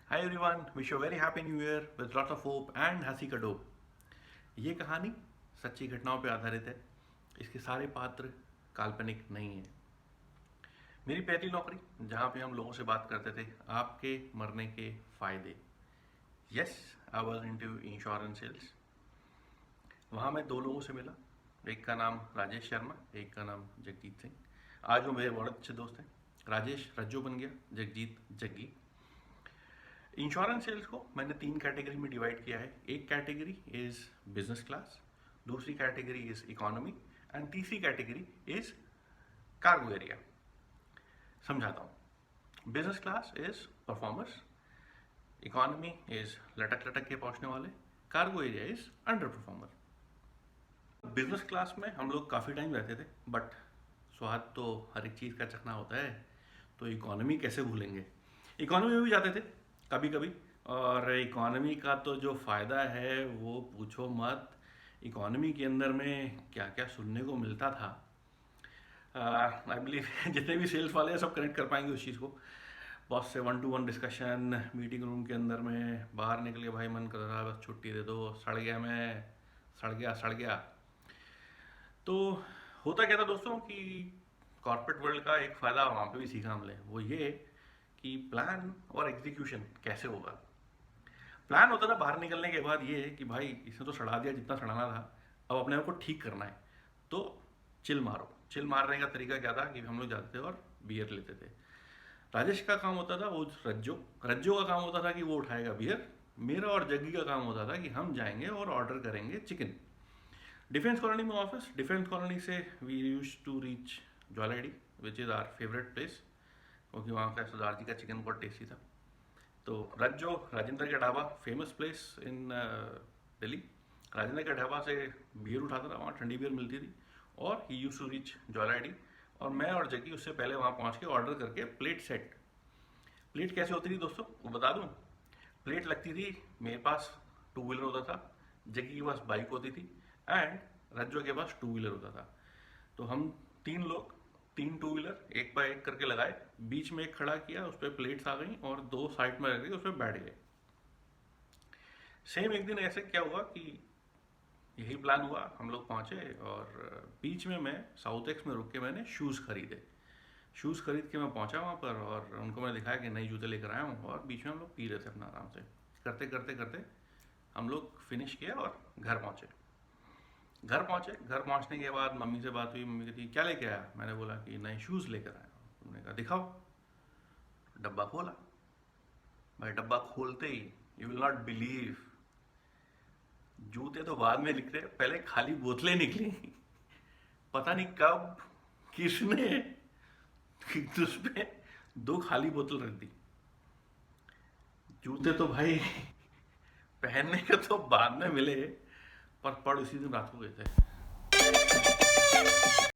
Hi everyone, wish you very happy new year with lots of hope and हंसी का dope. ये कहानी सच्ची घटनाओं पर आधारित है। इसके सारे पात्र काल्पनिक नहीं है। मेरी पहली नौकरी, जहाँ पे हम लोगों से बात करते थे आपके मरने के फायदे। Yes, I was into insurance sales. वहाँ मैं दो लोगों से मिला। एक का नाम राजेश शर्मा, एक का नाम जगजीत सिंह। आज वो मेरे बहुत अच्छे दोस्त हैं। राजेश रज्जो बन गया, जगजीत जग्गी। इंश्योरेंस सेल्स को मैंने तीन कैटेगरी में डिवाइड किया है। एक कैटेगरी इज बिजनेस क्लास, दूसरी कैटेगरी इज इकोनॉमी एंड तीसरी कैटेगरी इज कार्गो एरिया। समझाता हूँ। Business class is performers, economy is लटक लटक के पहुंचने वाले, cargo area is under performer. Business class में हम लोग काफ़ी टाइम रहते थे, बट स्वाद तो हर एक चीज़ का चखना होता है, तो इकोनॉमी कैसे भूलेंगे। इकोनॉमी में भी जाते थे कभी कभी, और इकोनॉमी का तो जो फ़ायदा है वो पूछो मत। इकोनॉमी के अंदर में क्या क्या सुनने को मिलता था, आई बिलीव जितने भी सेल्स वाले हैं सब कनेक्ट कर पाएंगे उस चीज़ को। बॉस से 1-to-1 डिस्कशन, मीटिंग रूम के अंदर में, बाहर निकल के भाई मन कर रहा बस छुट्टी दे दो, सड़ गया मैं, सड़ गया। तो होता क्या था दोस्तों कि कॉर्पोरेट वर्ल्ड का एक फ़ायदा वहाँ पे भी सीखा हमने, वो ये कि प्लान और एग्जीक्यूशन कैसे होगा। प्लान होता था बाहर निकलने के बाद ये कि भाई इसने तो सड़ा दिया जितना सड़ाना था, अब अपने आप को ठीक करना है, तो चिल मारो। चिल मारने का तरीका क्या था कि हम लोग जाते थे और बियर लेते थे। राजेश का काम होता था वो रज्जो रज्जो का काम होता था कि वो उठाएगा बियर। मेरा और जग्गी का काम होता था कि हम जाएंगे और ऑर्डर करेंगे चिकन। डिफेंस कॉलोनी में ऑफिस, डिफेंस कॉलोनी से वी यूज टू रीच ज्वालाडी which is our favourite place, क्योंकि वहाँ का सरदार जी का चिकन बहुत टेस्टी था। तो रज्जो राजेंद्र का dhaba, famous place in Delhi. Rajendra का ढाबा से बियर उठाता था, वहाँ ठंडी बियर मिलती थी, और ही यूज टू रीच ज्वालाडी। और मैं और जग्गी उससे पहले वहाँ पहुँच के ऑर्डर करके प्लेट सेट। प्लेट कैसे होती थी दोस्तों वो बता दूँ। प्लेट लगती थी, मेरे पास 2 व्हीलर होता था, जग्गी के पास बाइक होती थी, एंड रज्जो के पास 2 व्हीलर होता था। तो हम तीन लोग 3 2 व्हीलर एक बाय एक करके लगाए, बीच में एक खड़ा किया, उस पर प्लेट्स आ गई और दो साइड में रख दी, उस पर बैठ गए। सेम एक दिन ऐसे क्या हुआ कि यही प्लान हुआ, हम लोग पहुंचे और बीच में मैं साउथ एक्स में रुक के मैंने शूज़ खरीदे। शूज़ खरीद के मैं पहुंचा वहाँ पर और उनको मैंने दिखाया कि नए जूते लेकर आया हूँ, और बीच में हम लोग पी रहे थे अपना आराम से। करते करते करते हम लोग फिनिश किया और घर पहुँचे। घर पहुंचने के बाद मम्मी से बात हुई। मम्मी कहती क्या लेके आया। मैंने बोला कि नए शूज़ लेकर आया। उन्होंने कहा दिखाओ। डब्बा खोला। भाई डब्बा खोलते ही यू विल नॉट बिलीव, जूते तो बाद में निकले, पहले खाली बोतलें निकली। पता नहीं कब किसने उस पे 2 खाली बोतल रख दी। जूते तो भाई पहनने के तो बाद में मिले, पर पड़ उसी दिन रात को गए थे।